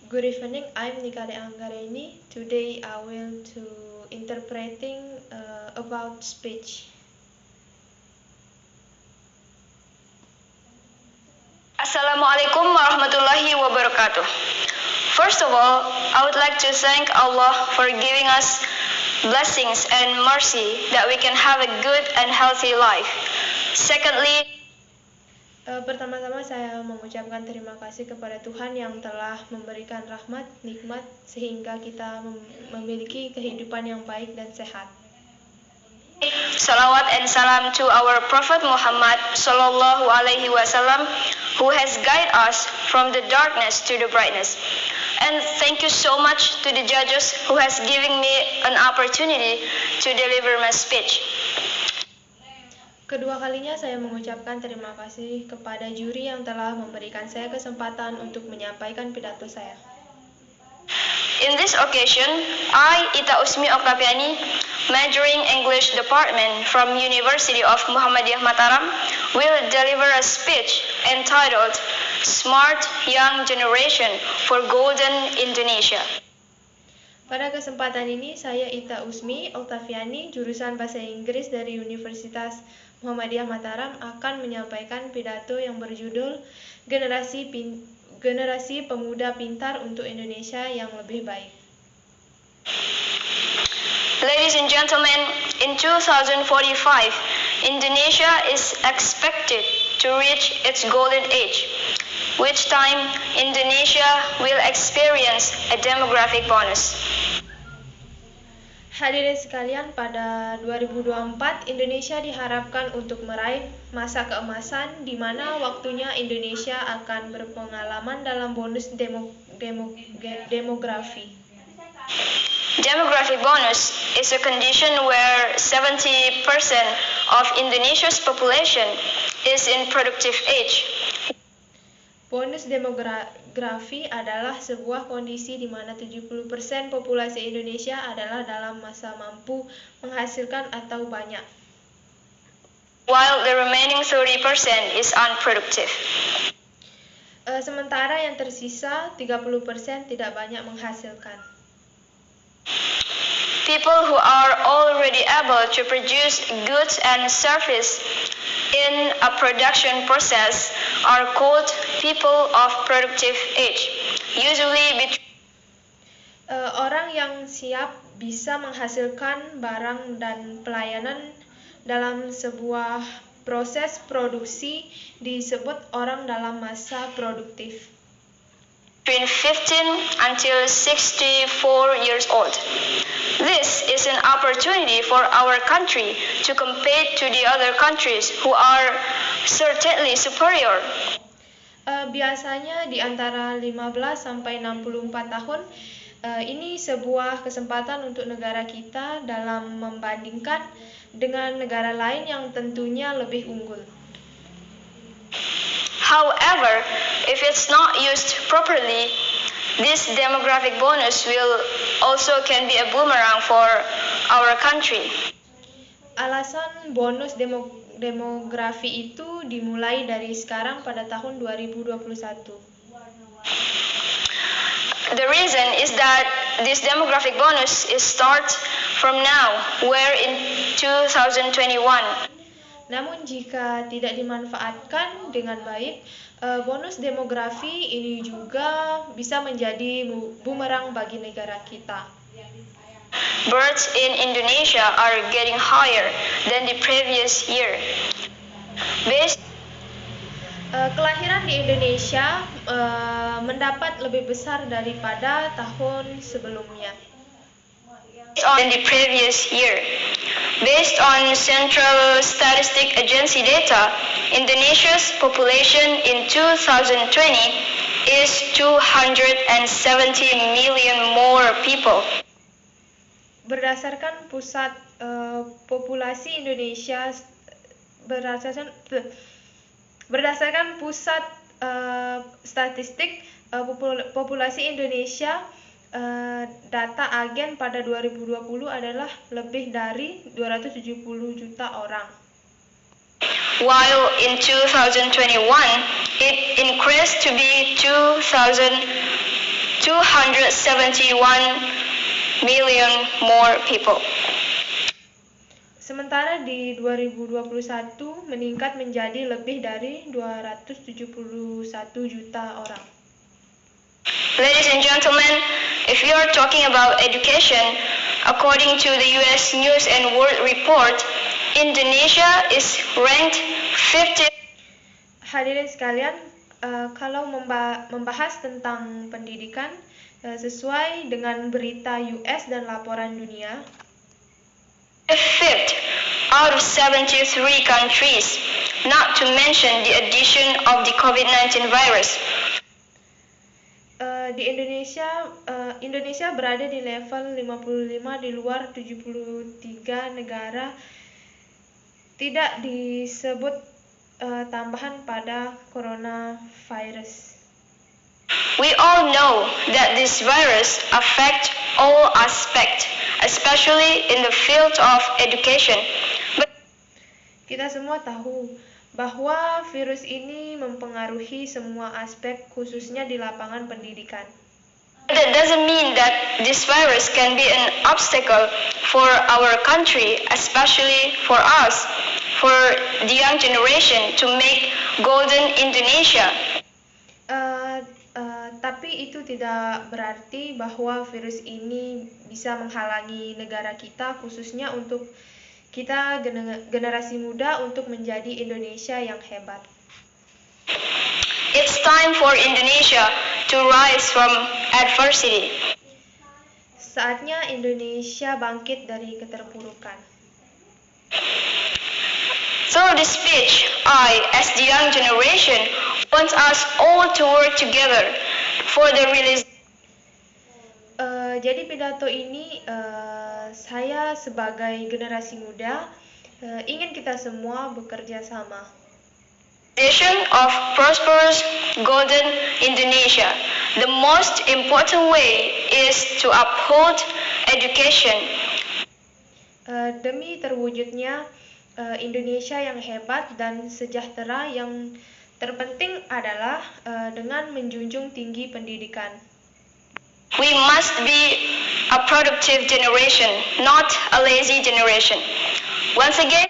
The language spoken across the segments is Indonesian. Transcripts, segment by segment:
Good evening, I'm Nikade Anggareni. Today I will to interpreting about speech. Assalamualaikum warahmatullahi wabarakatuh. First of all, I would like to thank Allah for giving us blessings and mercy that we can have a good and healthy life. Secondly, Pertama-tama saya mengucapkan terima kasih kepada Tuhan yang telah memberikan rahmat, nikmat, sehingga kita memiliki kehidupan yang baik dan sehat. salawat and salam to our Prophet Muhammad sallallahu alaihi wasallam who has guided us from the darkness to the brightness. And thank you so much to the judges who has given me an opportunity to deliver my speech. Kedua kalinya saya mengucapkan terima kasih kepada juri yang telah memberikan saya kesempatan untuk menyampaikan pidato saya. In this occasion, I, Ita Usmi Oktaviani, majoring English Department from University of Muhammadiyah Mataram, will deliver a speech entitled Smart Young Generation for Golden Indonesia. Pada kesempatan ini, saya Ita Usmi Oktaviani, jurusan Bahasa Inggris dari Universitas Muhammadiyah Mataram akan menyampaikan pidato yang berjudul Generasi Pemuda Pintar untuk Indonesia yang Lebih Baik. Ladies and gentlemen, in 2045, Indonesia is expected to reach its golden age, which time Indonesia will experience a demographic bonus. Hadirin sekalian, pada 2024 Indonesia diharapkan untuk meraih masa keemasan di mana waktunya Indonesia akan berpengalaman dalam bonus demografi. Demographic bonus is a condition where 70% of Indonesia's population is in productive age. Bonus demografi adalah sebuah kondisi di mana 70% populasi Indonesia adalah dalam masa mampu menghasilkan atau banyak, while the remaining 30% is unproductive. Sementara yang tersisa 30% tidak banyak menghasilkan. People who are already able to produce goods and service in a production process are called people of productive age, usually between orang yang siap bisa menghasilkan barang dan pelayanan dalam sebuah proses produksi disebut orang dalam masa produktif. between 15 until 64 years old. This is an opportunity for our country to compete to the other countries who are certainly superior. Biasanya di antara 15 sampai 64 tahun, ini sebuah kesempatan untuk negara kita dalam membandingkan dengan negara lain yang tentunya lebih unggul. However, if it's not used properly, this demographic bonus will also can be a boomerang for our country. Alasan bonus demografi itu dimulai dari sekarang pada tahun 2021. The reason is that this demographic bonus is start from now, where in 2021. Namun jika tidak dimanfaatkan dengan baik, bonus demografi ini juga bisa menjadi bumerang bagi negara kita. Births in Indonesia are getting higher than the previous year. Kelahiran di Indonesia mendapat lebih besar daripada tahun sebelumnya. In the previous year. Based on Central Statistic Agency data, Indonesia's population in 2020 is 270 million more people. Berdasarkan pusat populasi Indonesia berdasarkan pusat statistik populasi Indonesia, data agen pada 2020 adalah lebih dari 270 juta orang. While in 2021, it increased to be 270 271 million more people. Sementara di 2021 meningkat menjadi lebih dari 271 juta orang. Ladies and gentlemen, if you are talking about education, according to the US News and World Report, Indonesia is ranked 50. Hadirin sekalian, kalau membahas tentang pendidikan, sesuai dengan berita US dan laporan dunia, fifth out of 73 countries, not to mention the addition of the COVID-19 virus. Di Indonesia berada di level 55 di luar 73 negara. Tidak disebut tambahan pada coronavirus. We all know that this virus affects all aspects, especially in the field of education. But kita semua tahu bahwa virus ini mempengaruhi semua aspek, khususnya di lapangan pendidikan. that doesn't mean that this virus can be an obstacle for our country, especially for us, for the young generation to make golden Indonesia. Tapi itu tidak berarti bahwa virus ini bisa menghalangi negara kita, khususnya untuk kita generasi muda untuk menjadi Indonesia yang hebat. It's time for Indonesia to rise from adversity. Saatnya Indonesia bangkit dari keterpurukan. Through this speech, I, as the young generation, want us all to work together for the realization. Jadi pidato ini saya sebagai generasi muda ingin kita semua bekerja sama. Vision of prosperous golden Indonesia. The most important way is to uphold education. Demi terwujudnya Indonesia yang hebat dan sejahtera, yang terpenting adalah dengan menjunjung tinggi pendidikan. We must be a productive generation, not a lazy generation. Once again,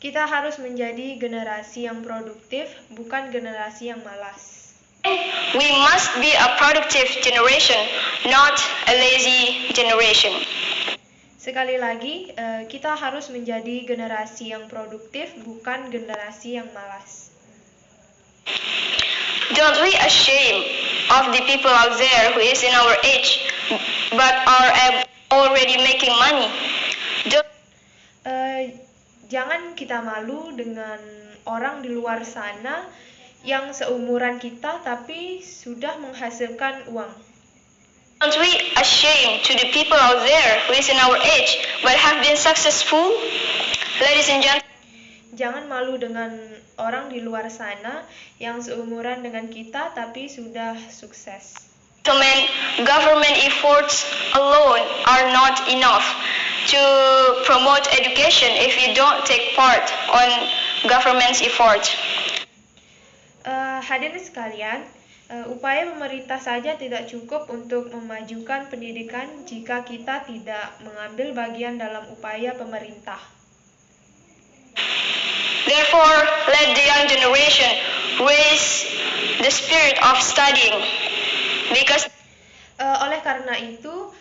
kita harus menjadi generasi yang produktif, bukan generasi yang malas. we must be a productive generation, not a lazy generation. Sekali lagi, kita harus menjadi generasi yang produktif, bukan generasi yang malas. Don't be ashamed of the people out there who is in our age but are already making money. Jangan kita malu dengan orang di luar sana yang seumuran kita tapi sudah menghasilkan uang. Don't we ashamed to the people out there who is in our age but have been successful? Ladies and gentlemen, jangan malu dengan orang di luar sana yang seumuran dengan kita tapi sudah sukses. Government efforts alone are not enough to promote education if you don't take part on government's effort. Hadirin sekalian, upaya pemerintah saja tidak cukup untuk memajukan pendidikan jika kita tidak mengambil bagian dalam upaya pemerintah. Therefore, let the young generation raise the spirit of studying. Because oleh karena itu,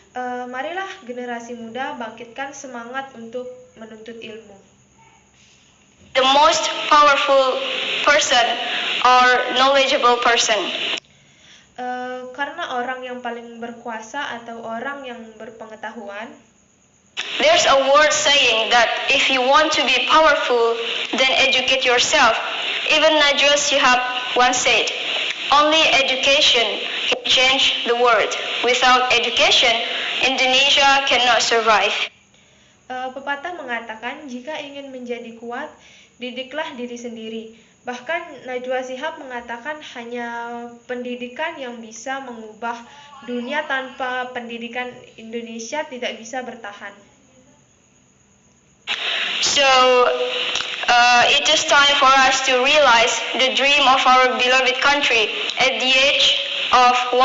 marilah generasi muda bangkitkan semangat untuk menuntut ilmu. The most powerful person or knowledgeable person. Karena orang yang paling berkuasa atau orang yang berpengetahuan, there's a word saying that if you want to be powerful, then educate yourself. Even Najwa Shihab once said, only education can change the world. Without education, Indonesia cannot survive. Pepatah mengatakan, jika ingin menjadi kuat, didiklah diri sendiri. Bahkan Najwa Shihab mengatakan hanya pendidikan yang bisa mengubah dunia, tanpa pendidikan Indonesia tidak bisa bertahan. So, it is time for us to realize the dream of our beloved country at the age of 100.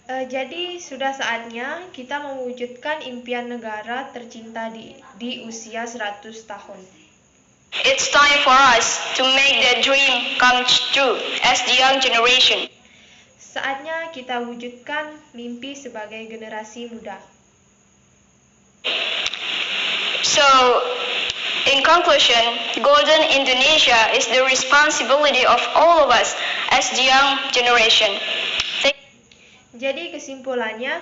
Jadi sudah saatnya kita mewujudkan impian negara tercinta di usia 100 tahun. It's time for us to make that dream come true as the young generation. Saatnya kita wujudkan mimpi sebagai generasi muda. So, in conclusion, Golden Indonesia is the responsibility of all of us as the young generation. Jadi kesimpulannya,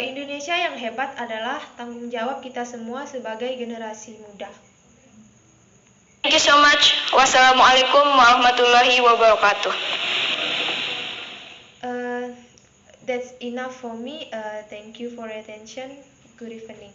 Indonesia yang hebat adalah tanggung jawab kita semua sebagai generasi muda. Thank you so much. Wassalamualaikum warahmatullahi wabarakatuh. That's enough for me. Thank you for your attention. Good evening.